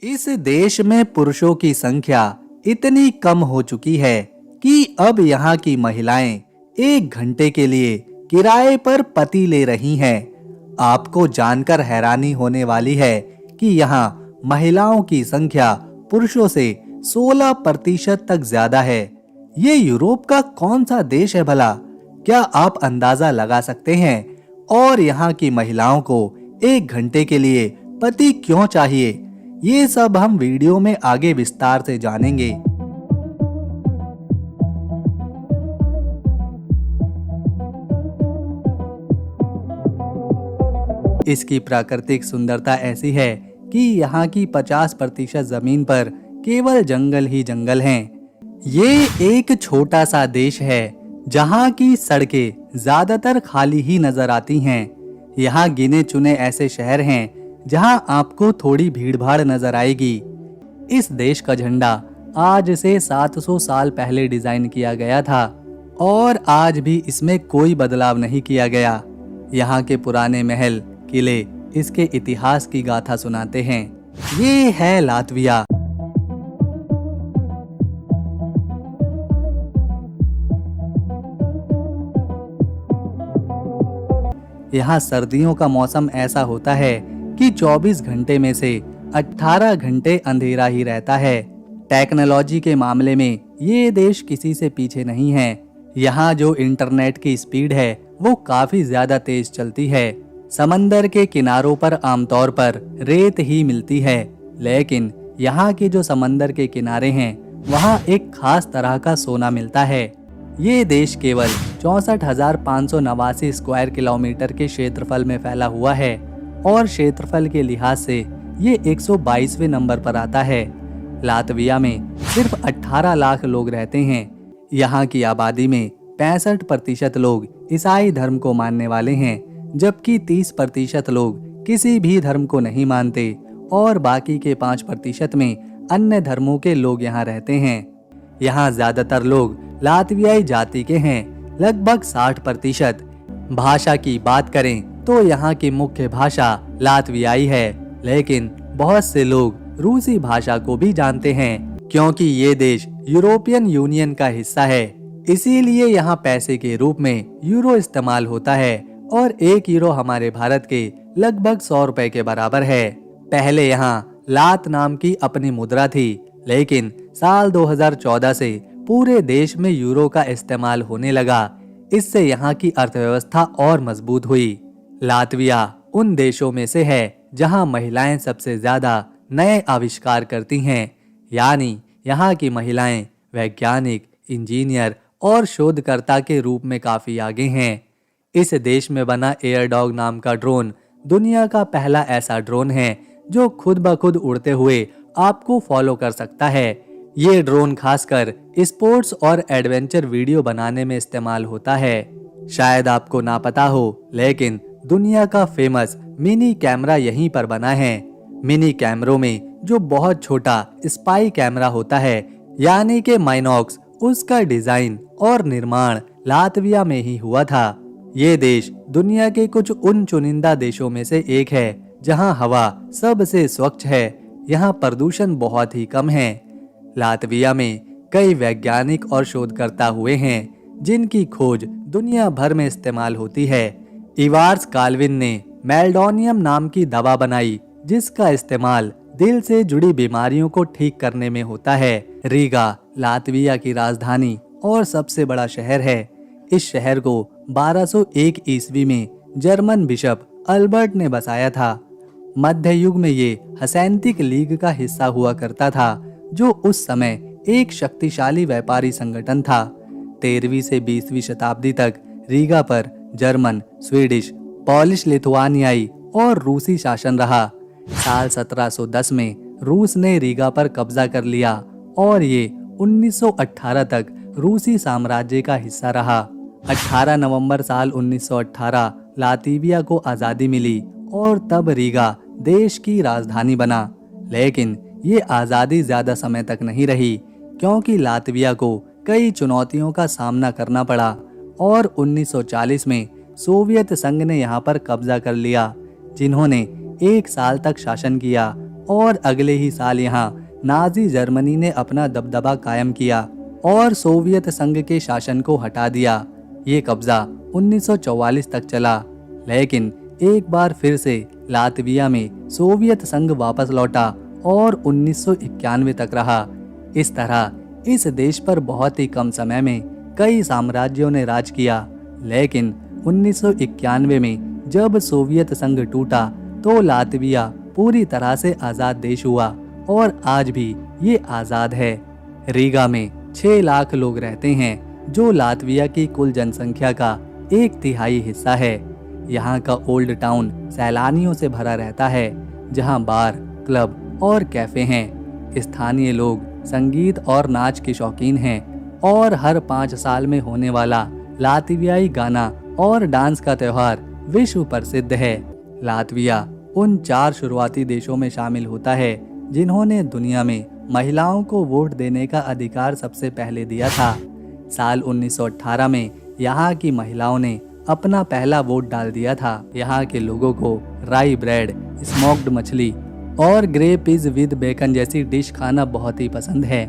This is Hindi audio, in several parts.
इस देश में पुरुषों की संख्या इतनी कम हो चुकी है कि अब यहाँ की महिलाएं 1 घंटे के लिए किराए पर पति ले रही हैं। आपको जानकर हैरानी होने वाली है कि यहाँ महिलाओं की संख्या पुरुषों से 16% तक ज्यादा है। ये यूरोप का कौन सा देश है भला? क्या आप अंदाजा लगा सकते हैं? और यहाँ की महिलाओं को 1 घंटे के लिए पति क्यों चाहिए? ये सब हम वीडियो में आगे विस्तार से जानेंगे। इसकी प्राकृतिक सुंदरता ऐसी है कि यहाँ की 50% जमीन पर केवल जंगल ही जंगल हैं। ये एक छोटा सा देश है जहाँ की सड़कें ज्यादातर खाली ही नजर आती हैं। यहाँ गिने चुने ऐसे शहर हैं जहाँ आपको थोड़ी भीड़भाड़ नजर आएगी। इस देश का झंडा आज से 700 साल पहले डिजाइन किया गया था और आज भी इसमें कोई बदलाव नहीं किया गया। यहाँ के पुराने महल, किले इसके इतिहास की गाथा सुनाते हैं। ये है लातविया। यहाँ सर्दियों का मौसम ऐसा होता है कि 24 घंटे में से 18 घंटे अंधेरा ही रहता है। टेक्नोलॉजी के मामले में ये देश किसी से पीछे नहीं है। यहाँ जो इंटरनेट की स्पीड है वो काफी ज्यादा तेज चलती है। समंदर के किनारों पर आमतौर पर रेत ही मिलती है, लेकिन यहाँ के जो समंदर के किनारे हैं वहाँ एक खास तरह का सोना मिलता है। ये देश केवल 64,589 स्क्वायर किलोमीटर के क्षेत्रफल में फैला हुआ है और क्षेत्रफल के लिहाज से ये 122वें नंबर पर आता है। लातविया में सिर्फ 18 लाख लोग रहते हैं। यहाँ की आबादी में 65% लोग ईसाई धर्म को मानने वाले हैं, जबकि 30% लोग किसी भी धर्म को नहीं मानते और बाकी के 5% में अन्य धर्मों के लोग यहाँ रहते हैं। यहाँ ज्यादातर लोग लातवियाई जाति के हैं, लगभग 60%। भाषा की बात करें तो यहाँ की मुख्य भाषा लातवियाई है, लेकिन बहुत से लोग रूसी भाषा को भी जानते हैं क्योंकि ये देश यूरोपियन यूनियन का हिस्सा है। इसीलिए यहाँ पैसे के रूप में यूरो इस्तेमाल होता है और 1 यूरो हमारे भारत के लगभग 100 रुपए के बराबर है। पहले यहाँ लात नाम की अपनी मुद्रा थी, लेकिन साल 2014 से पूरे देश में यूरो का इस्तेमाल होने लगा। इससे यहाँ की अर्थव्यवस्था और मजबूत हुई। लातविया उन देशों में से है जहाँ महिलाएं सबसे ज्यादा नए आविष्कार करती हैं, यानी यहाँ की महिलाएं वैज्ञानिक, इंजीनियर और शोधकर्ता के रूप में काफी आगे हैं। इस देश में बना एयरडॉग नाम का ड्रोन दुनिया का पहला ऐसा ड्रोन है जो खुद ब खुद उड़ते हुए आपको फॉलो कर सकता है। ये ड्रोन खासकर स्पोर्ट्स और एडवेंचर वीडियो बनाने में इस्तेमाल होता है। शायद आपको ना पता हो, लेकिन दुनिया का फेमस मिनी कैमरा यहीं पर बना है। मिनी कैमरों में जो बहुत छोटा स्पाई कैमरा होता है, यानी कि माइनॉक्स, उसका डिजाइन और निर्माण लातविया में ही हुआ था। ये देश दुनिया के कुछ उन चुनिंदा देशों में से एक है जहां हवा सबसे स्वच्छ है। यहाँ प्रदूषण बहुत ही कम है। लातविया में कई वैज्ञानिक और शोधकर्ता हुए हैं जिनकी खोज दुनिया भर में इस्तेमाल होती है। इवार्स काल्विन ने मेल्डोनियम नाम की दवा बनाई जिसका इस्तेमाल दिल से जुड़ी बीमारियों को ठीक करने में होता है। रीगा लातविया की राजधानी और सबसे बड़ा शहर है। इस शहर को 1201 ईस्वी में जर्मन बिशप अल्बर्ट ने बसाया था। मध्य युग में ये हसेंतिक लीग का हिस्सा हुआ करता था, जो उस समय एक शक्तिशाली व्यापारी संगठन था। 13वीं से 20वीं शताब्दी तक रीगा पर जर्मन, स्वीडिश, पोलिश, लिथुआनियाई और रूसी शासन रहा। साल 1710 में रूस ने रीगा पर कब्जा कर लिया और ये 1918 तक रूसी साम्राज्य का हिस्सा रहा। 18 नवंबर साल 1918 लातविया को आज़ादी मिली और तब रीगा देश की राजधानी बना। लेकिन ये आज़ादी ज़्यादा समय तक नहीं रही क्योंकि लातविया को कई चुनौतियों का सामना करना पड़ा और 1940 में सोवियत संघ ने यहाँ पर कब्जा कर लिया, जिन्होंने 1 साल तक शासन किया और अगले ही साल यहाँ नाजी जर्मनी ने अपना दबदबा कायम किया और सोवियत संघ के शासन को हटा दिया। ये कब्जा 1944 तक चला, लेकिन एक बार फिर से लातविया में सोवियत संघ वापस लौटा और 1991 तक रहा। इस तरह इस देश पर बहुत ही कम समय में कई साम्राज्यों ने राज किया, लेकिन 1991 में जब सोवियत संघ टूटा तो लातविया पूरी तरह से आजाद देश हुआ और आज भी ये आजाद है। रीगा में 6 लाख लोग रहते हैं, जो लातविया की कुल जनसंख्या का 1/3 हिस्सा है। यहाँ का ओल्ड टाउन सैलानियों से भरा रहता है, जहाँ बार, क्लब और कैफे हैं। स्थानीय लोग संगीत और नाच के शौकीन हैं और हर 5 साल में होने वाला लातवियाई गाना और डांस का त्योहार विश्व प्रसिद्ध है। लातविया उन 4 शुरुआती देशों में शामिल होता है जिन्होंने दुनिया में महिलाओं को वोट देने का अधिकार सबसे पहले दिया था। साल 1918 में यहाँ की महिलाओं ने अपना पहला वोट डाल दिया था। यहाँ के लोगों को राई ब्रेड, स्मोक्ड मछली और ग्रे पीज विद बेकन जैसी डिश खाना बहुत ही पसंद है।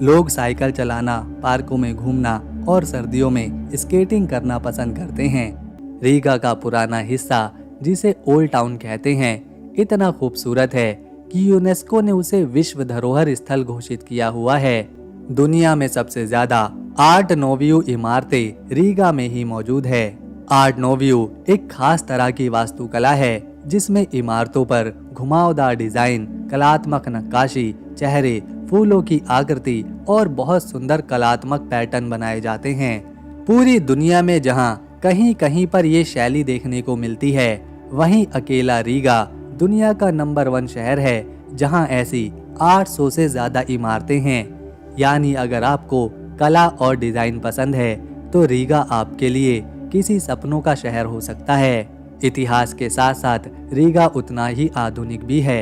लोग साइकिल चलाना, पार्कों में घूमना और सर्दियों में स्केटिंग करना पसंद करते हैं। रीगा का पुराना हिस्सा, जिसे ओल्ड टाउन कहते हैं, इतना खूबसूरत है कि यूनेस्को ने उसे विश्व धरोहर स्थल घोषित किया हुआ है। दुनिया में सबसे ज्यादा आर्ट नोव्यू इमारतें रीगा में ही मौजूद है। आर्ट नोव्यू एक खास तरह की वास्तुकला है जिसमें इमारतों पर घुमावदार डिजाइन, कलात्मक नक्काशी, चेहरे, फूलों की आकृति और बहुत सुंदर कलात्मक पैटर्न बनाए जाते हैं। पूरी दुनिया में जहां कहीं कहीं पर ये शैली देखने को मिलती है, वहीं अकेला रीगा दुनिया का नंबर 1 शहर है जहां ऐसी 800 से ज्यादा इमारतें हैं। यानी अगर आपको कला और डिजाइन पसंद है तो रीगा आपके लिए किसी सपनों का शहर हो सकता है। इतिहास के साथ साथ रीगा उतना ही आधुनिक भी है।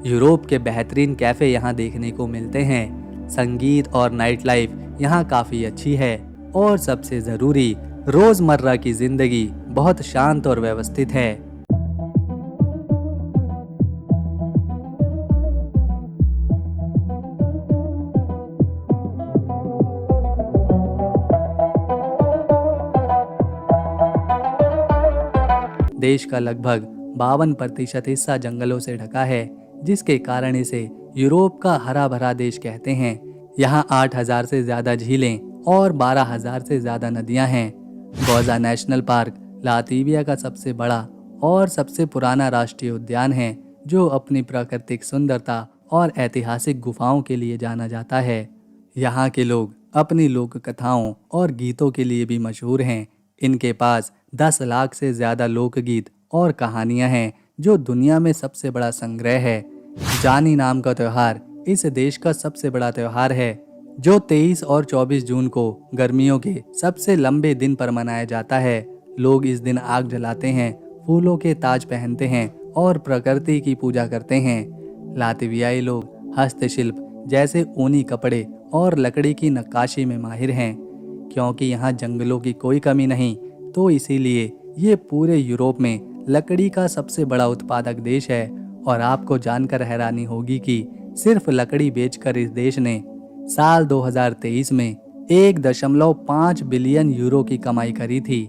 यूरोप के बेहतरीन कैफे यहाँ देखने को मिलते हैं। संगीत और नाइट लाइफ यहाँ काफी अच्छी है और सबसे जरूरी, रोजमर्रा की जिंदगी बहुत शांत और व्यवस्थित है। देश का लगभग 52% हिस्सा जंगलों से ढका है, जिसके कारण इसे यूरोप का हरा भरा देश कहते हैं। यहाँ 8000 से ज्यादा झीलें और 12000 से ज्यादा नदियाँ हैं। गौजा नेशनल पार्क लातविया का सबसे बड़ा और सबसे पुराना राष्ट्रीय उद्यान है, जो अपनी प्राकृतिक सुंदरता और ऐतिहासिक गुफाओं के लिए जाना जाता है। यहाँ के लोग अपनी लोक कथाओं और गीतों के लिए भी मशहूर हैं। इनके पास 10 लाख से ज्यादा लोकगीत और कहानियां हैं, जो दुनिया में सबसे बड़ा संग्रह है। जानी नाम का त्योहार इस देश का सबसे बड़ा त्योहार है, जो 23 और 24 जून को गर्मियों के सबसे लंबे दिन पर मनाया जाता है। लोग इस दिन आग जलाते हैं, फूलों के ताज पहनते हैं और प्रकृति की पूजा करते हैं। लातवियाई लोग हस्तशिल्प जैसे ऊनी कपड़े और लकड़ी की नक्काशी में माहिर हैं। क्योंकि यहाँ जंगलों की कोई कमी नहीं, तो इसीलिए ये पूरे यूरोप में लकड़ी का सबसे बड़ा उत्पादक देश है। और आपको जानकर हैरानी होगी कि सिर्फ लकड़ी बेचकर इस देश ने साल 2023 में 1.5 बिलियन यूरो की कमाई करी थी।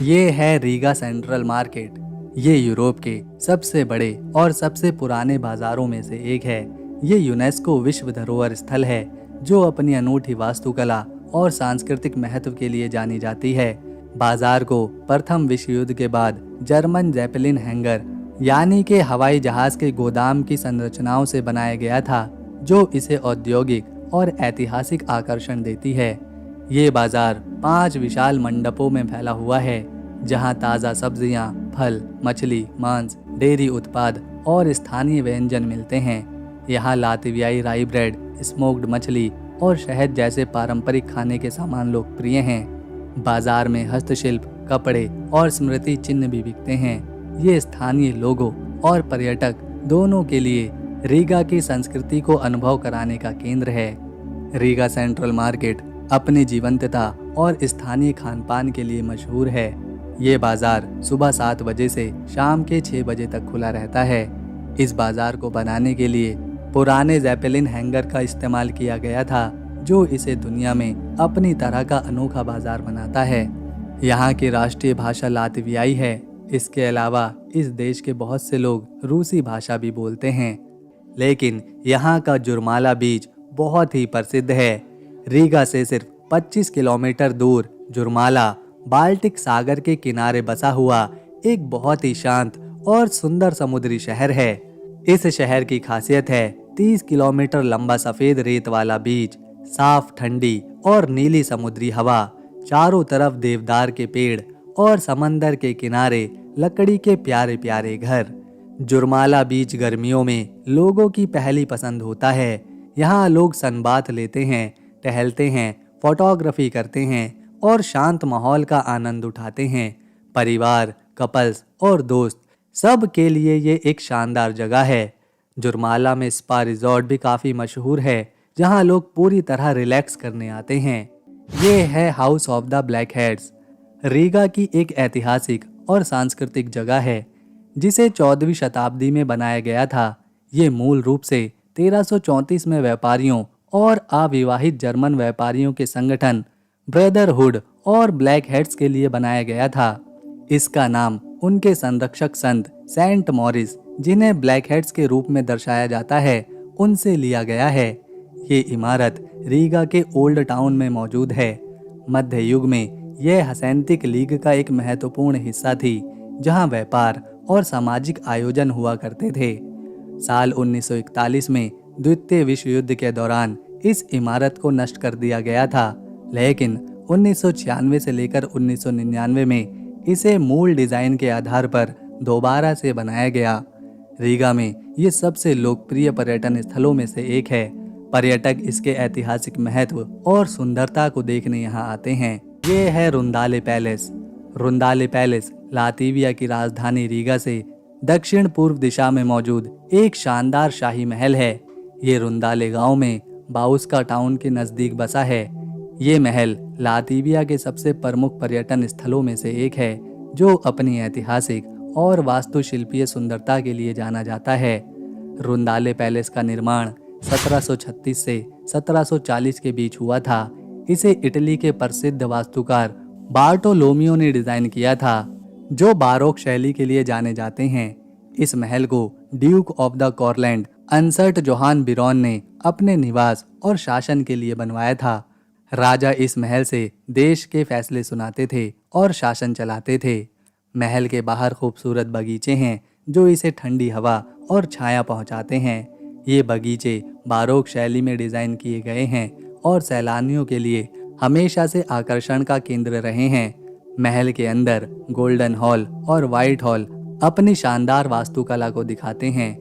ये है रीगा सेंट्रल मार्केट। ये यूरोप के सबसे बड़े और सबसे पुराने बाजारों में से एक है। ये यूनेस्को विश्व धरोहर स्थल है, जो अपनी अनूठी वास्तुकला और सांस्कृतिक महत्व के लिए जानी जाती है। बाजार को प्रथम विश्व युद्ध के बाद जर्मन जेपेलिन हैंगर यानी कि हवाई जहाज के गोदाम की संरचनाओं से बनाया गया था, जो इसे औद्योगिक और ऐतिहासिक आकर्षण देती है। ये बाजार 5 विशाल मंडपों में फैला हुआ है, जहां ताज़ा सब्जियां, फल, मछली, मांस, डेयरी उत्पाद और स्थानीय व्यंजन मिलते हैं। यहाँ लातवियाई राई ब्रेड, स्मोक्ड मछली और शहद जैसे पारंपरिक खाने के सामान लोकप्रिय हैं। बाजार में हस्तशिल्प, कपड़े और स्मृति चिन्ह भी बिकते हैं। ये स्थानीय लोगों और पर्यटक दोनों के लिए रीगा की संस्कृति को अनुभव कराने का केंद्र है। रीगा सेंट्रल मार्केट अपनी जीवंतता और स्थानीय खान पान के लिए मशहूर है। ये बाजार सुबह 7 बजे से शाम के 6 बजे तक खुला रहता है। इस बाजार को बनाने के लिए पुराने जेपेलिन हैंगर का इस्तेमाल किया गया था, जो इसे दुनिया में अपनी तरह का अनोखा बाजार बनाता है। यहाँ की राष्ट्रीय भाषा लातवियाई है। इसके अलावा इस देश के बहुत से लोग रूसी भाषा भी बोलते हैं। लेकिन यहाँ का जुरमाला बीच बहुत ही प्रसिद्ध है। रीगा से सिर्फ 25 किलोमीटर दूर जुरमाला बाल्टिक सागर के किनारे बसा हुआ एक बहुत ही शांत और सुंदर समुद्री शहर है। इस शहर की खासियत है 30 किलोमीटर लंबा सफेद रेत वाला बीच, साफ ठंडी और नीली समुद्री हवा, चारों तरफ देवदार के पेड़ और समंदर के किनारे लकड़ी के प्यारे प्यारे घर। जुरमाला बीच गर्मियों में लोगों की पहली पसंद होता है। यहाँ लोग सनबाथ लेते हैं, टहलते हैं, फोटोग्राफी करते हैं और शांत माहौल का आनंद उठाते हैं। परिवार, कपल्स और दोस्त सब के लिए ये एक शानदार जगह है। जुरमाला में स्पा रिजॉर्ट भी काफ़ी मशहूर है, जहाँ लोग पूरी तरह रिलैक्स करने आते हैं। ये है house of the black heads, Riga की एक ऐतिहासिक और सांस्कृतिक जगह है, जिसे 14वीं शताब्दी में बनाया गया था। ये मूल रूप से 1334 में व्यापारियों और अविवाहित जर्मन व्यापारियों के संगठन ब्रदरहुड और ब्लैक हेड्स के लिए बनाया गया था। इसका नाम उनके संरक्षक संत सेंट मॉरिस, जिन्हें ब्लैक हेड्स के रूप में दर्शाया जाता है, उनसे लिया गया है। ये इमारत रीगा के ओल्ड टाउन में मौजूद है। मध्य युग में यह हसैंतिक लीग का एक महत्वपूर्ण हिस्सा थी, जहां व्यापार और सामाजिक आयोजन हुआ करते थे। साल 1941 में द्वितीय विश्व युद्ध के दौरान इस इमारत को नष्ट कर दिया गया था, लेकिन 1996 से लेकर 1999 में इसे मूल डिजाइन के आधार पर दोबारा से बनाया गया। रीगा में ये सबसे लोकप्रिय पर्यटन स्थलों में से एक है। पर्यटक इसके ऐतिहासिक महत्व और सुंदरता को देखने यहाँ आते हैं। ये है रुंदाले पैलेस। रुंदाले पैलेस लातविया की राजधानी रीगा से दक्षिण पूर्व दिशा में मौजूद एक शानदार शाही महल है। ये रुंदाले गांव में बाउस्का टाउन के नजदीक बसा है। ये महल लातविया के सबसे प्रमुख पर्यटन स्थलों में से एक है, जो अपनी ऐतिहासिक और वास्तुशिल्पीय सुंदरता के लिए जाना जाता है। रुंदाले पैलेस का निर्माण 1736 से 1740 के बीच हुआ था। इसे इटली के प्रसिद्ध वास्तुकार बार्टोलोमियो ने डिजाइन किया था, जो बारोक शैली के लिए जाने जाते हैं। इस महल को Duke of the Courland Ernst Johann Biron ने अपने निवास और शासन के लिए बनवाया था। राजा इस महल से देश के फैसले सुनाते थे और शासन चलाते थे। महल के बाहर खूबसूरत बगीचे हैं, जो इसे ठंडी हवा और छाया पहुंचाते हैं। ये बगीचे बारोक शैली में डिजाइन किए गए हैं और सैलानियों के लिए हमेशा से आकर्षण का केंद्र रहे हैं। महल के अंदर गोल्डन हॉल और व्हाइट हॉल अपनी शानदार वास्तुकला को दिखाते हैं।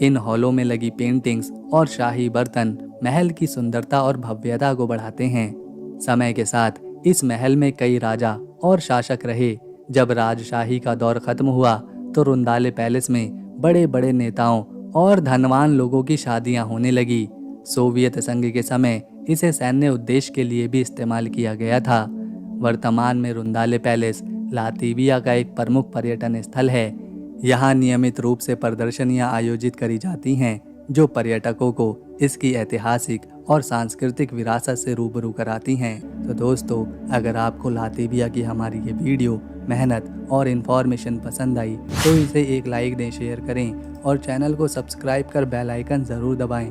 इन हॉलों में लगी पेंटिंग्स और शाही बर्तन महल की सुंदरता और भव्यता को बढ़ाते हैं। समय के साथ इस महल में कई राजा और शासक रहे। जब राजशाही का दौर खत्म हुआ तो रुंदाले पैलेस में बड़े बड़े नेताओं और धनवान लोगों की शादियां होने लगी। सोवियत संघ के समय इसे सैन्य उद्देश्य के लिए भी इस्तेमाल किया गया था। वर्तमान में रुंदाले पैलेस लातविया का एक प्रमुख पर्यटन स्थल है। यहाँ नियमित रूप से प्रदर्शनियां आयोजित करी जाती हैं, जो पर्यटकों को इसकी ऐतिहासिक और सांस्कृतिक विरासत से रूबरू कराती हैं। तो दोस्तों, अगर आपको लातविया की हमारी ये वीडियो मेहनत और इन्फॉर्मेशन पसंद आई तो इसे एक लाइक दें, शेयर करें और चैनल को सब्सक्राइब कर बेल आइकन ज़रूर दबाएं,